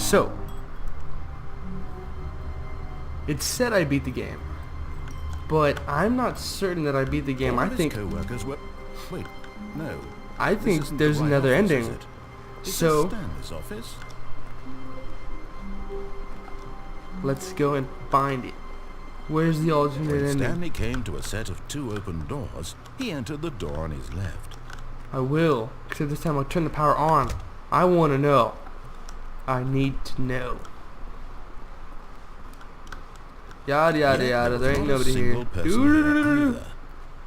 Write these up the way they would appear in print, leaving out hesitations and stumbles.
So, it said I beat the game, but I'm not certain that I beat the game. I think co-workers were... Wait, no. I think This isn't there's the right another office, ending. is it? Is So this Stanley's office? let's go and find it. Where's the alternate When ending? Stanley came to a set of 2 open doors, he entered the door on his left. I will, except this time I'll turn the power on. I want to know. I need to know. Yada yada Yet yada. There was ain't not a nobody here. single person there either.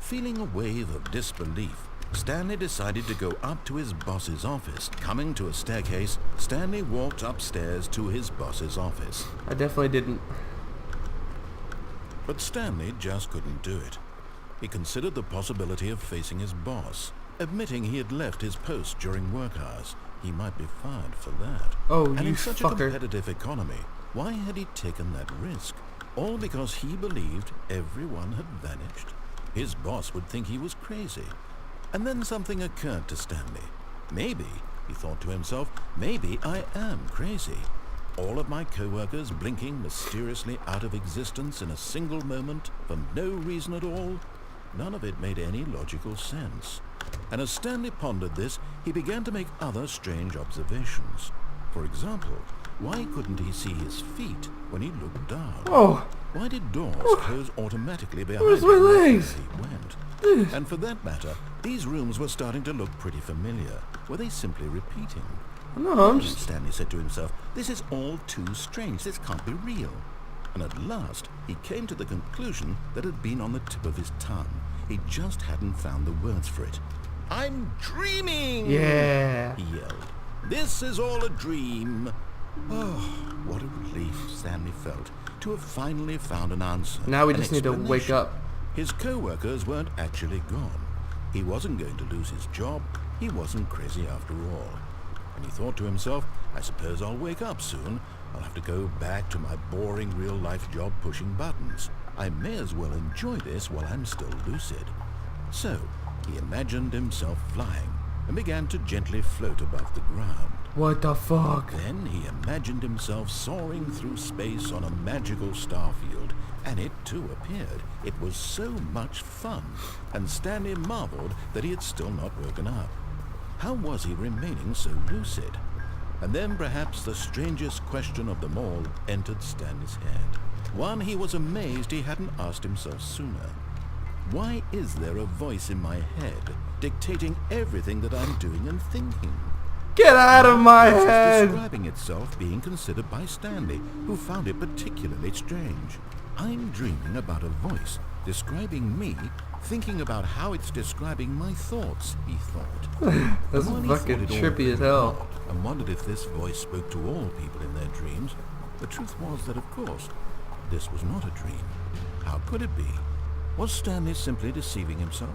Feeling a wave of disbelief, Stanley decided to go up to his boss's office. Coming to a staircase, Stanley walked upstairs to his boss's office. I definitely didn't. But Stanley just couldn't do it. He considered the possibility of facing his boss, admitting he had left his post during work hours. He might be fired for that. Oh, and you in such a fucker. competitive economy, why had he taken that risk? All because he believed everyone had vanished. His boss would think he was crazy. And then something occurred to Stanley. Maybe, he thought to himself, maybe I am crazy. All of my co-workers blinking mysteriously out of existence in a single moment for no reason at all. None of it made any logical sense. And as Stanley pondered this, he began to make other strange observations. For example, why couldn't he see his feet when he looked down? Oh, Why did doors close automatically behind where's him my as legs? he went? And for that matter, these rooms were starting to look pretty familiar. Were they simply repeating? no, I'm just... Stanley said to himself, this is all too strange. This can't be real. And at last, he came to the conclusion that had been on the tip of his tongue. He just hadn't found the words for it. I'm dreaming! Yeah. He yelled. This is all a dream. Oh, what a relief Stanley felt to have finally found an answer. Now we an just need to wake explanation. up. His co-workers weren't actually gone. He wasn't going to lose his job. He wasn't crazy after all. And he thought to himself, I suppose I'll wake up soon. I'll have to go back to my boring real-life job pushing buttons. I may as well enjoy this while I'm still lucid. So, he imagined himself flying and began to gently float above the ground. What the fuck? Then he imagined himself soaring through space on a magical star field, and it too appeared. It was so much fun, and Stanley marveled that he had still not woken up. How was he remaining so lucid? And then perhaps the strangest question of them all entered Stanley's head. One he was amazed he hadn't asked himself sooner. Why is there a voice in my head dictating everything that I'm doing and thinking? Get out of my This is head! describing itself being considered by Stanley, who found it particularly strange. I'm dreaming about a voice describing me, thinking about how it's describing my thoughts, he thought. That's And while he fucking thought it all trippy as very hell. odd and wondered if this voice spoke to all people in their dreams, the truth was that, of course, this was not a dream. How could it be? Was Stanley simply deceiving himself,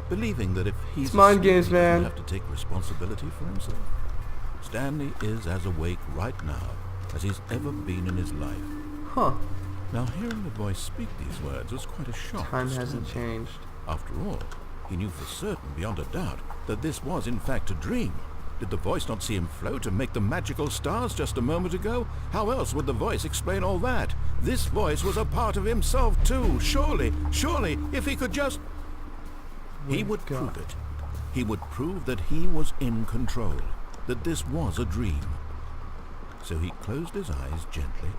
believing that if he's mind asleep, games, he man. doesn't have to take responsibility for himself? Stanley is as awake right now as he's ever been in his life. Huh. Now, hearing the voice speak these words was quite a shock. Time to hasn't Stanley. changed. After all, he knew for certain, beyond a doubt, that this was in fact a dream. Did the voice not see him float and make the magical stars just a moment ago? How else would the voice explain all that? This voice was a part of himself too. Surely, if he could just... He would God. prove it. He would prove that he was in control, that this was a dream. So he closed his eyes gently,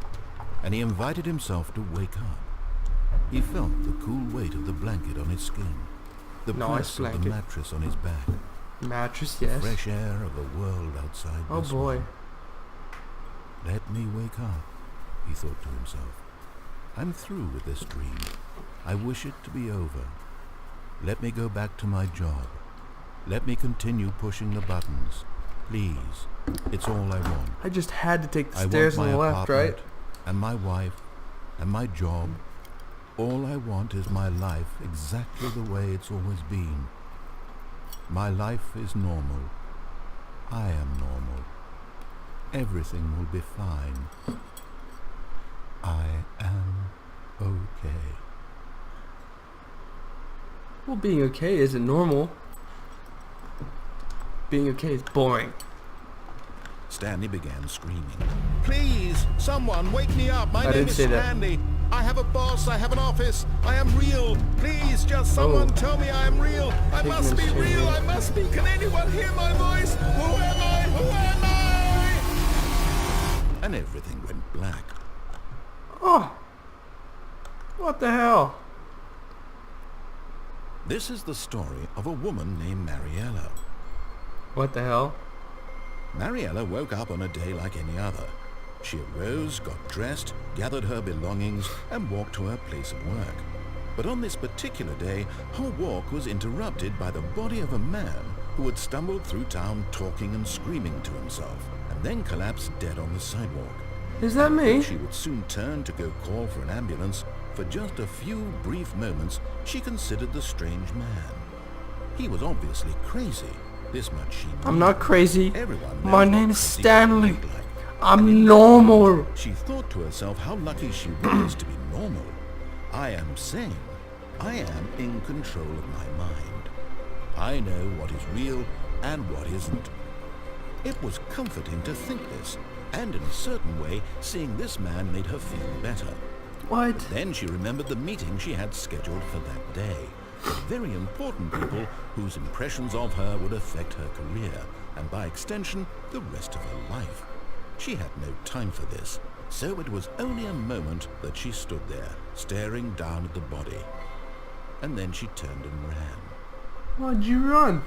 and he invited himself to wake up. He felt the cool weight of the blanket on his skin, the Nice press of the blanket. mattress on his back, Mattress, the yes. fresh air of the world outside Oh this boy. one. Let me wake up, he thought to himself. I'm through with this dream. I wish it to be over. Let me go back to my job. Let me continue pushing the buttons. Please, it's all I want. I just had to take the I stairs want on my the left, right? apartment, and my wife, and my job. All I want is my life exactly the way it's always been. My life is normal. I am normal. Everything will be fine. I am okay. Well, being okay isn't normal. Being okay is boring. Stanley began screaming. Please, someone, wake me up. My name is Stanley. I have a boss. I have an office. I am real. Please, just someone tell me I am real. I must be real. I must be. Can anyone hear my voice? Who am I? Who am I? And everything went black. Oh. What the hell? This is the story of a woman named Mariella. What the hell? Mariella woke up on a day like any other. She arose, got dressed, gathered her belongings, and walked to her place of work. But on this particular day, her walk was interrupted by the body of a man who had stumbled through town talking and screaming to himself, and then collapsed dead on the sidewalk. Is that me? She would soon turn to go call for an ambulance. For just a few brief moments, she considered the strange man. He was obviously crazy. This much she knew. I'm not crazy. Everyone My knows name what is crazy Stanley. look like. I'm normal. She thought to herself how lucky she was to be normal. I am sane. I am in control of my mind. I know what is real and what isn't. It was comforting to think this, and in a certain way, seeing this man made her feel better. What? Then she remembered the meeting she had scheduled for that day. Very important people whose impressions of her would affect her career, and by extension, the rest of her life. She had no time for this, so it was only a moment that she stood there, staring down at the body. And then she turned and ran. Why'd you run?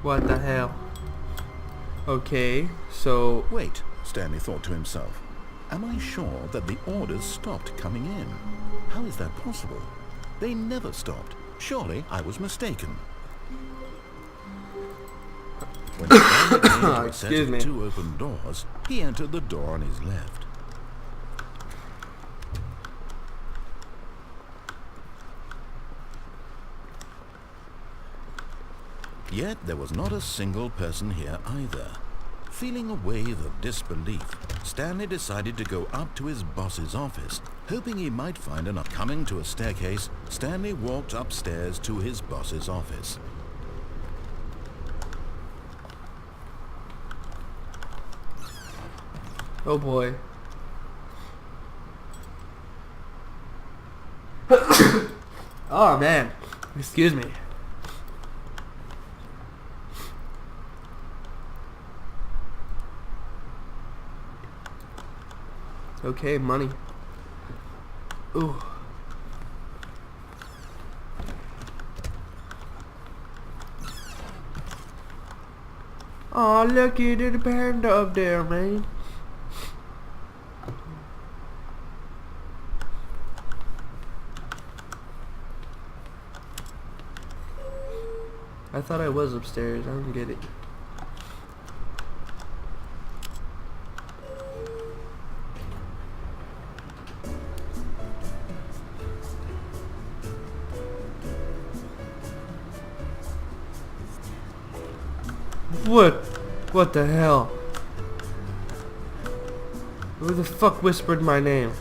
What the hell? Okay, so... Wait, Stanley thought to himself. Am I sure that the orders stopped coming in? How is that possible? They never stopped. Surely I was mistaken. When Stanley came to a set of 2 open doors, he entered the door on his left. Yet there was not a single person here either. Feeling a wave of disbelief, Stanley decided to go up to his boss's office. Hoping he might find an coming to a staircase, Stanley walked upstairs to his boss's office. Oh boy. Oh man. Excuse me. Okay, money. Ooh. Oh, looky at the panda up there, man. I thought I was upstairs. I don't get it. What the hell? Who the fuck whispered my name?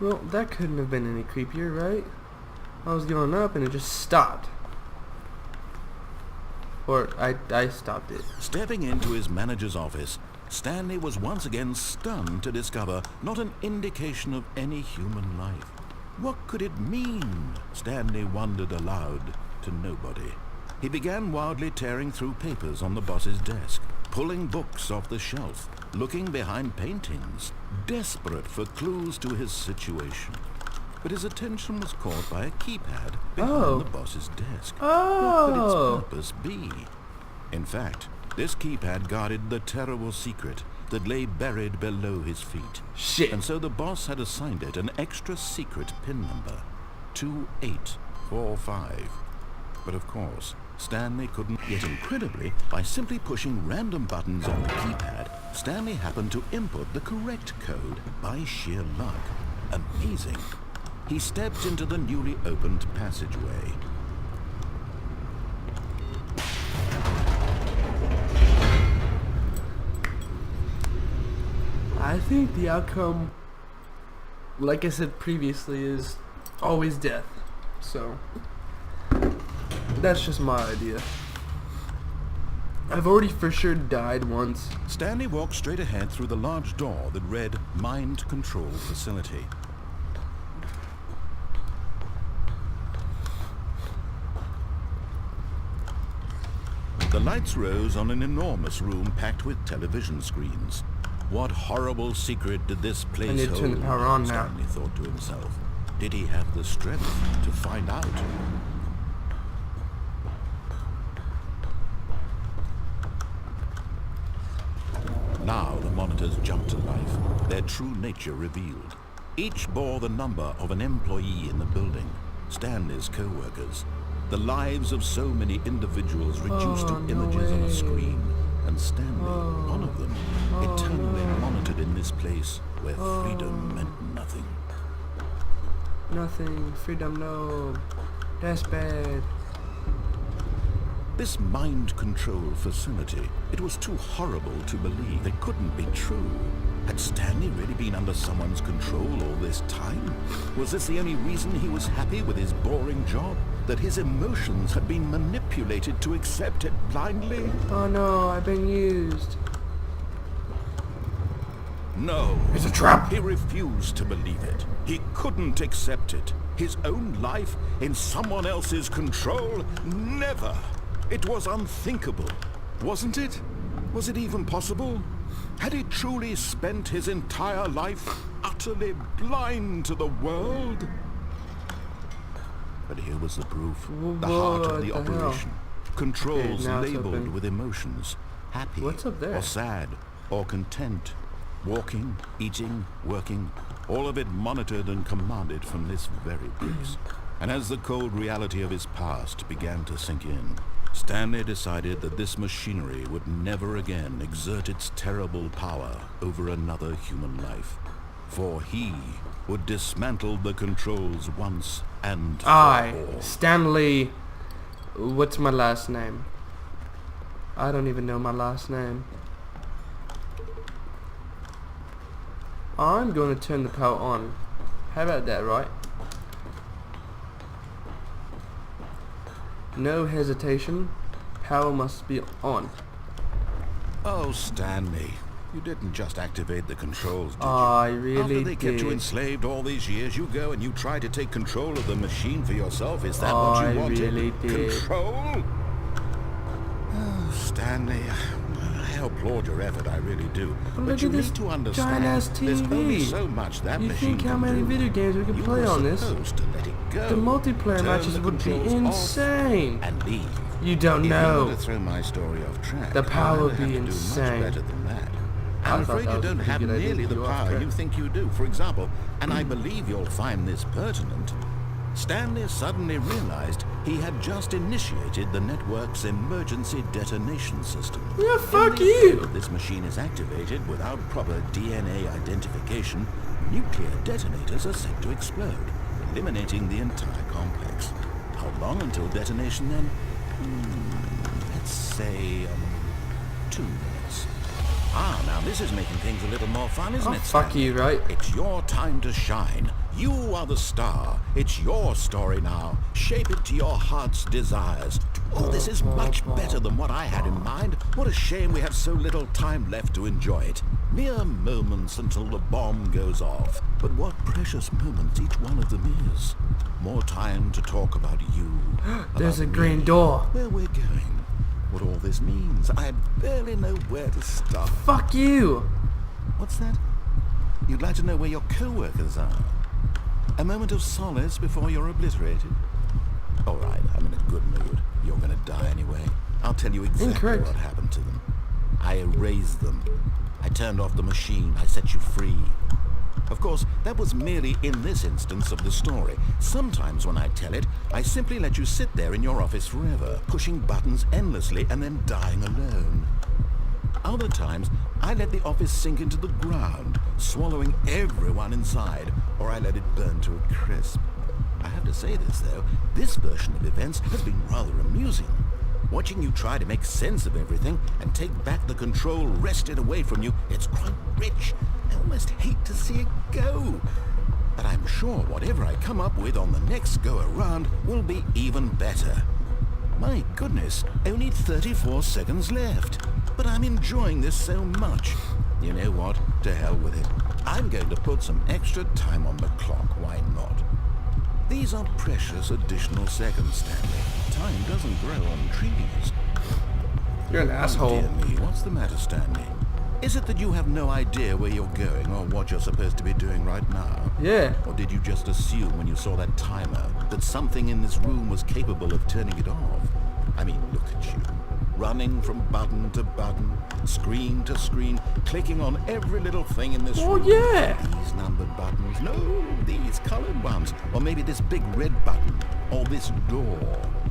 Well, that couldn't have been any creepier, right? I was going up and it just stopped. Or I stopped it. Stepping into his manager's office, Stanley was once again stunned to discover not an indication of any human life. What could it mean? Stanley wondered aloud to nobody. He began wildly tearing through papers on the boss's desk, pulling books off the shelf, looking behind paintings, desperate for clues to his situation. But his attention was caught by a keypad behind the boss's desk. What could its purpose be? In fact, This keypad guarded the terrible secret that lay buried below his feet. Shit. And so the boss had assigned it an extra secret pin number, 2845. But of course, Stanley couldn't. Yet incredibly, by simply pushing random buttons on the keypad, Stanley happened to input the correct code by sheer luck. Amazing. He stepped into the newly opened passageway. I think the outcome, like I said previously, is always death. So, that's just my idea. I've already for sure died once. Stanley walked straight ahead through the large door that read Mind Control Facility. The lights rose on an enormous room packed with television screens. What horrible secret did this place hold? I need to turn the power on now. Stanley thought to himself. Did he have the strength to find out? Now the monitors jumped to life, their true nature revealed. Each bore the number of an employee in the building, Stanley's co-workers. The lives of so many individuals reduced to images on a screen, and Stanley, one of them, eternally monitored in this place where freedom meant nothing. Nothing. Freedom, no. That's bad. This mind control facility, it was too horrible to believe. It couldn't be true. Had Stanley really been under someone's control all this time? Was this the only reason he was happy with his boring job? That his emotions had been manipulated to accept it blindly? Oh no, I've been used. No. It's a trap. He refused to believe it. He couldn't accept it. His own life in someone else's control? Never. It was unthinkable. Wasn't it? Was it even possible? Had he truly spent his entire life utterly blind to the world? But here was the proof. The heart of the operation. Controls labeled with emotions. Happy What's up there? or sad or content. Walking, eating, working. All of it monitored and commanded from this very place. And as the cold reality of his past began to sink in, Stanley decided that this machinery would never again exert its terrible power over another human life. For he would dismantle the controls once and for all. Stanley. What's my last name? I don't even know my last name. I'm going to turn the power on. How about that, right? No hesitation. Power must be on. Oh, Stanley, you didn't just activate the controls, did you? I really After they kept you did. enslaved all these years, you go and you try to take control of the machine for yourself. Is that what you wanted? I really did. Control? Oh, Stanley, I applaud your effort, I really do. But look you at this need to understand, giant-ass there's only TV. so much that You machine think how can many do. video games we can You play were on this? supposed to let it go. The multiplayer Turn matches the would be controls off insane. and leave. You don't If you know. were to throw my story off track, The power I'll would have be to do insane. much better than that. I I'm thought afraid that you was a don't pretty have good idea nearly to the do off power track. you think you do. For example, and I believe you'll find this pertinent, Stanley suddenly realized he had just initiated the network's emergency detonation system. Yeah, fuck In the you. event this machine is activated without proper DNA identification, nuclear detonators are set to explode, eliminating the entire complex. How long until detonation then? Let's say 2 minutes. Ah, now this is making things a little more fun, isn't Oh, it, fuck Stanley? you, right? It's your time to shine. You are the star. It's your story now. Shape it to your heart's desires. Oh, this is much better than what I had in mind. What a shame we have so little time left to enjoy it. Mere moments until the bomb goes off. But what precious moments each one of them is. More time to talk about you. There's a about green me, door. where we're going. What all this means. I barely know where to start. Fuck you. What's that? You'd like to know where your co-workers are? A moment of solace before you're obliterated? All right, I'm in a good mood. You're gonna die anyway. I'll I'll tell you exactly Incorrect. what happened to them. I erased them. I turned off the machine. I set you free. Of course, that was merely in this instance of the story. Sometimes when I tell it, I simply let you sit there in your office forever, pushing buttons endlessly and then dying alone. Other times, I let the office sink into the ground, swallowing everyone inside, or I let it burn to a crisp. I have to say this, though, this version of events has been rather amusing. Watching you try to make sense of everything and take back the control wrested away from you, it's quite rich. I almost hate to see it go. But I'm sure whatever I come up with on the next go-around will be even better. My goodness, only 34 seconds left. But I'm enjoying this so much. You know what? To hell with it. I'm going to put some extra time on the clock. Why not? These are precious additional seconds, Stanley. Time doesn't grow on trees. You're an asshole. Dear me, what's the matter, Stanley? Is it that you have no idea where you're going or what you're supposed to be doing right now? Yeah. Or did you just assume when you saw that timer that something in this room was capable of turning it off? I mean, look at you. Running from button to button, screen to screen, clicking on every little thing in this room. Oh, yeah. These numbered buttons. No, these colored ones. Or maybe this big red button. Or this door.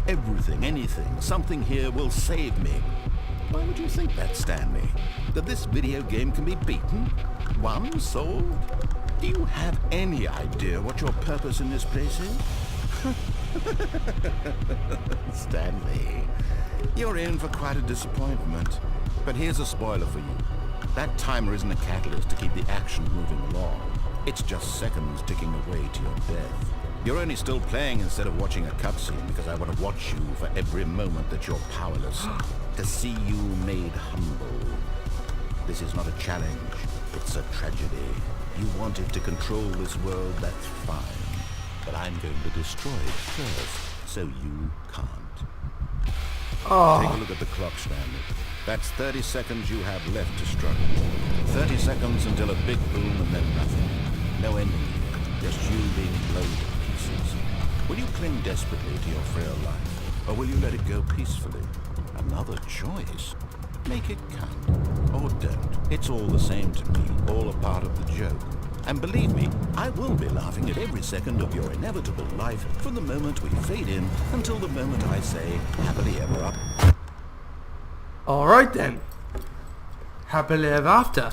Everything, anything, something here will save me. Why would you think that, Stanley? That this video game can be beaten? Won? Solved? Do you have any idea what your purpose in this place is? Stanley, you're in for quite a disappointment. But here's a spoiler for you. That timer isn't a catalyst to keep the action moving along. It's just seconds ticking away to your death. You're only still playing instead of watching a cutscene because I want to watch you for every moment that you're powerless. To see you made humble. This is not a challenge. It's a tragedy. You wanted to control this world, that's fine. But I'm going to destroy it first, so you can't. Oh. Take a look at the clock, Stanley. That's 30 seconds you have left to struggle. 30 seconds until a big boom and then nothing. No ending here. Just you being blown to pieces. Will you cling desperately to your frail life? Or will you let it go peacefully? Another choice. Make it count. Or don't. It's all the same to me. All a part of the joke. And believe me, I will be laughing at every second of your inevitable life from the moment we fade in until the moment I say, happily ever up. Alright then. Happily ever after.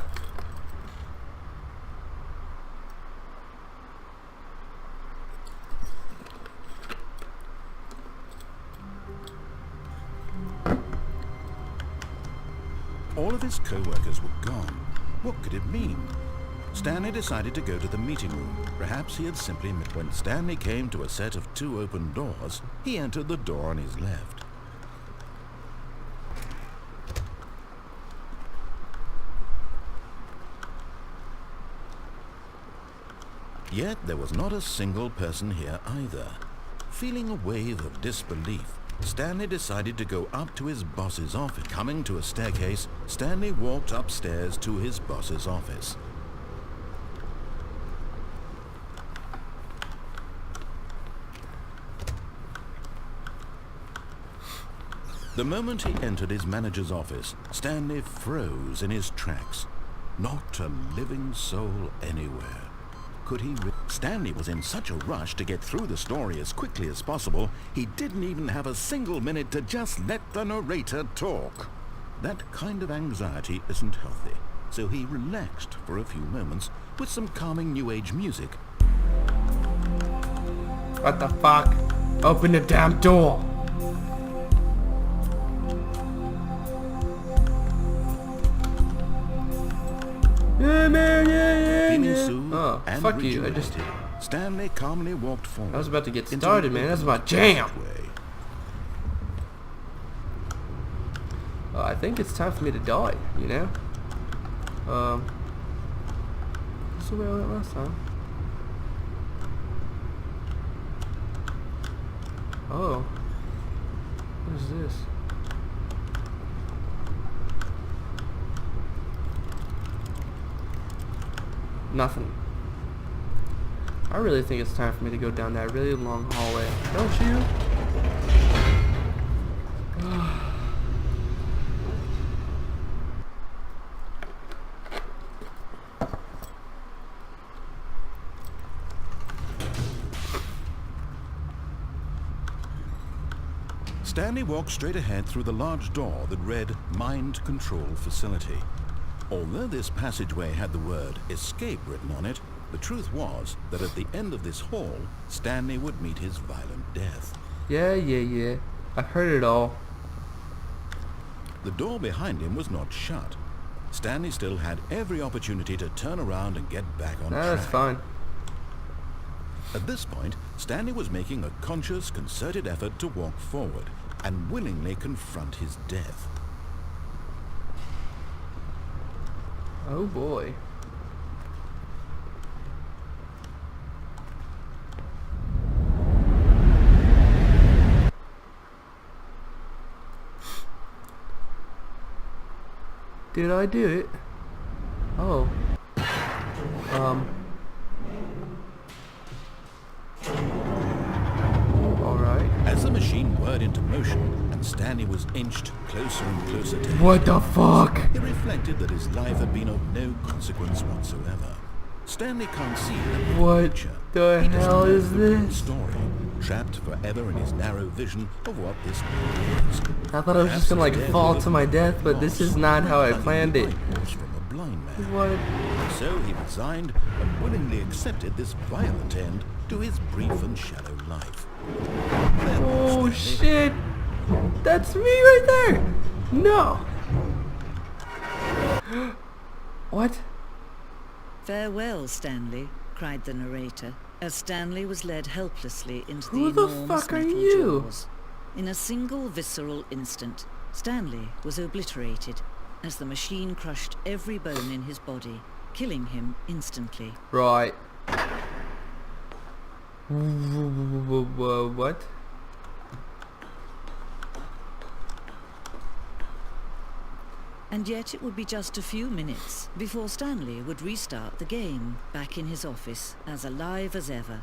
All of his co-workers were gone. What could it mean? Stanley decided to go to the meeting room. Perhaps he had simply met. When Stanley came to a set of 2 open doors, he entered the door on his left. Yet there was not a single person here either. Feeling a wave of disbelief, Stanley decided to go up to his boss's office. Coming to a staircase, Stanley walked upstairs to his boss's office. The moment he entered his manager's office, Stanley froze in his tracks. Not a living soul anywhere. Could he Stanley was in such a rush to get through the story as quickly as possible, he didn't even have a single minute to just let the narrator talk. That kind of anxiety isn't healthy, so he relaxed for a few moments with some calming New Age music. What the fuck? Open the damn door. Yeah, man, yeah. Oh, And fuck you. I just... Stanley calmly walked forward. I was about to get started, man. That's my jam. I think it's time for me to die, you know? This is the way I went last time. Oh. What is this? Nothing. I really think it's time for me to go down that really long hallway. Don't you? Stanley walked straight ahead through the large door that read Mind Control Facility. Although this passageway had the word escape written on it, the truth was that at the end of this hall, Stanley would meet his violent death. Yeah. I've heard it all. The door behind him was not shut. Stanley still had every opportunity to turn around and get back on track. That's fine. At this point, Stanley was making a conscious, concerted effort to walk forward and willingly confront his death. Oh boy. Did I do it? Oh. Alright. As the machine whirred into motion and Stanley was inched closer and closer to his What the death, fuck? he reflected that his life had been of no consequence whatsoever. Stanley can't see the What future. the He doesn't hell know is the real this? story, trapped forever in his narrow vision of what this world is. I thought I was just gonna like fall to my death, but this is not how I planned it. From a blind man. What? So he resigned and willingly accepted this violent end to his brief and shallow life. Then Oh Stanley- shit! That's me right there! No! What? "Farewell, Stanley," cried the narrator, as Stanley was led helplessly into Who the the enormous fuck are metal you? jaws. In a single visceral instant, Stanley was obliterated as the machine crushed every bone in his body, killing him instantly. Right. What? And yet it would be just a few minutes before Stanley would restart the game, back in his office, as alive as ever.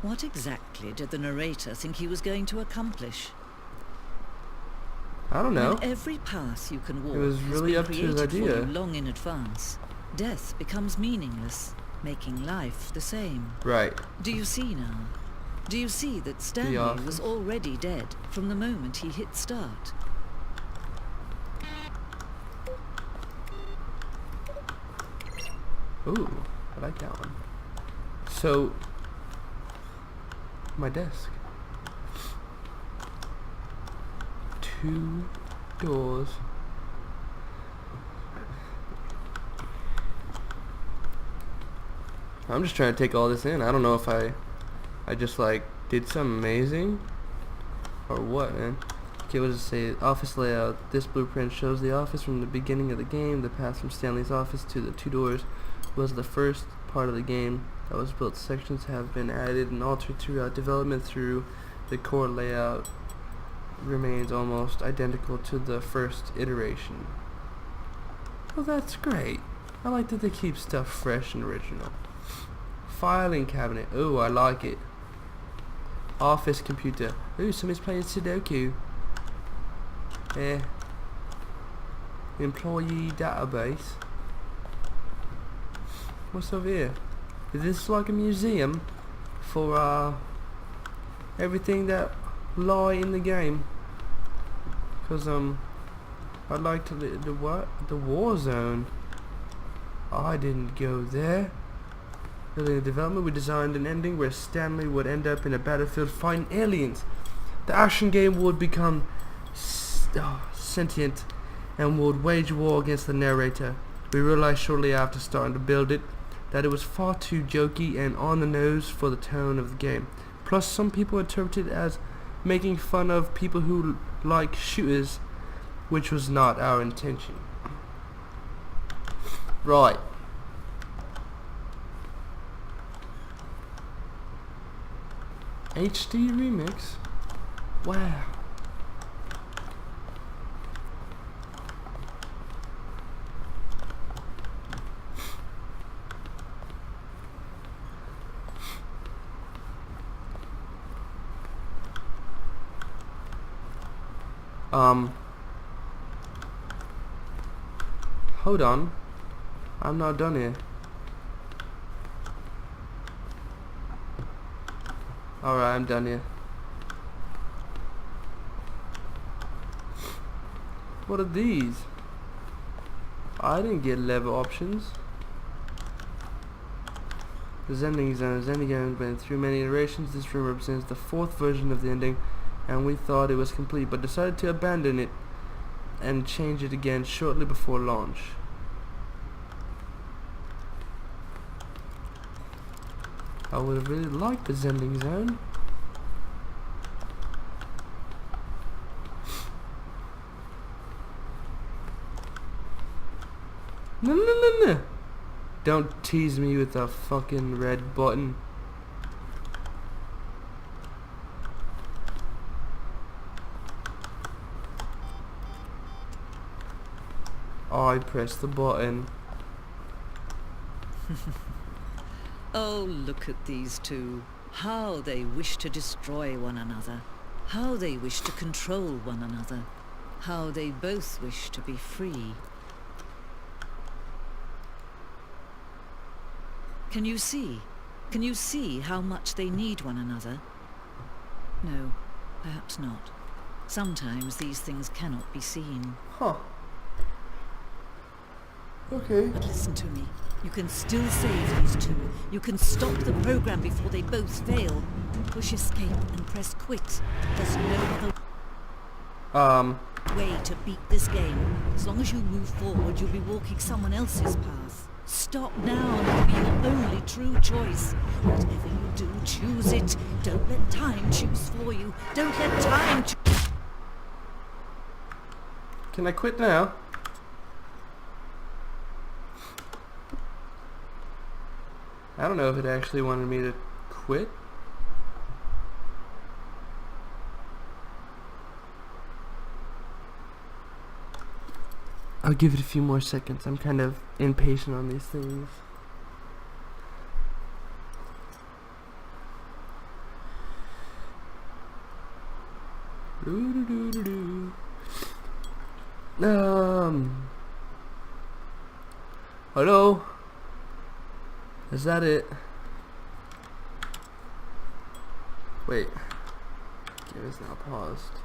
What exactly did the narrator think he was going to accomplish? I don't know. When every path you can walk was has really been up to his created for idea. you long in advance, death becomes meaningless, making life the same. Right. Do you see now? Do you see that Stanley office. was already dead from the moment he hit start? Ooh, I like that one. So, my desk. 2 doors. I'm just trying to take all this in. I don't know if I just like did something amazing or what, man. Okay, what does it say? Office layout. This blueprint shows the office from the beginning of the game. The path from Stanley's office to the 2 doors was the first part of the game that was built. Sections have been added and altered throughout development. Through the core layout remains almost identical to the first iteration. Well, that's great. I like that they keep stuff fresh and original. Filing cabinet. Oh, I like it. Office computer. Ooh, somebody's playing Sudoku. Employee database. What's over here? Is this like a museum for everything that lie in the game? Cause I like to the what? The war zone. I didn't go there. Early in the development, we designed an ending where Stanley would end up in a battlefield fighting aliens. The action game would become sentient and would wage war against the narrator. We realized shortly after starting to build it that it was far too jokey and on the nose for the tone of the game. Plus, some people interpreted it as making fun of people who like shooters, which was not our intention. Right. HD remix? Wow. Hold on. I'm not done here. Alright, I'm done here. What are these? I didn't get level options. The ending zone. The ending zone went through many iterations. This room represents the 4th version of the ending, and we thought it was complete, but decided to abandon it and change it again shortly before launch. I would have really liked the ending zone. No. Don't tease me with a fucking red button. I pressed the button. Oh, look at these two. How they wish to destroy one another. How they wish to control one another. How they both wish to be free. Can you see? Can you see how much they need one another? No, perhaps not. Sometimes these things cannot be seen. Huh. Okay. But listen to me. You can still save these two. You can stop the program before they both fail. Push escape and press quit. There's no other way to beat this game. As long as you move forward, you'll be walking someone else's path. Stop now and it'll be your only true choice. Whatever you do, choose it. Don't let time choose for you. Don't let time Can I quit now? I don't know if it actually wanted me to quit. I'll give it a few more seconds. I'm kind of impatient on these things. Hello? Is that it? Wait. Game is now paused.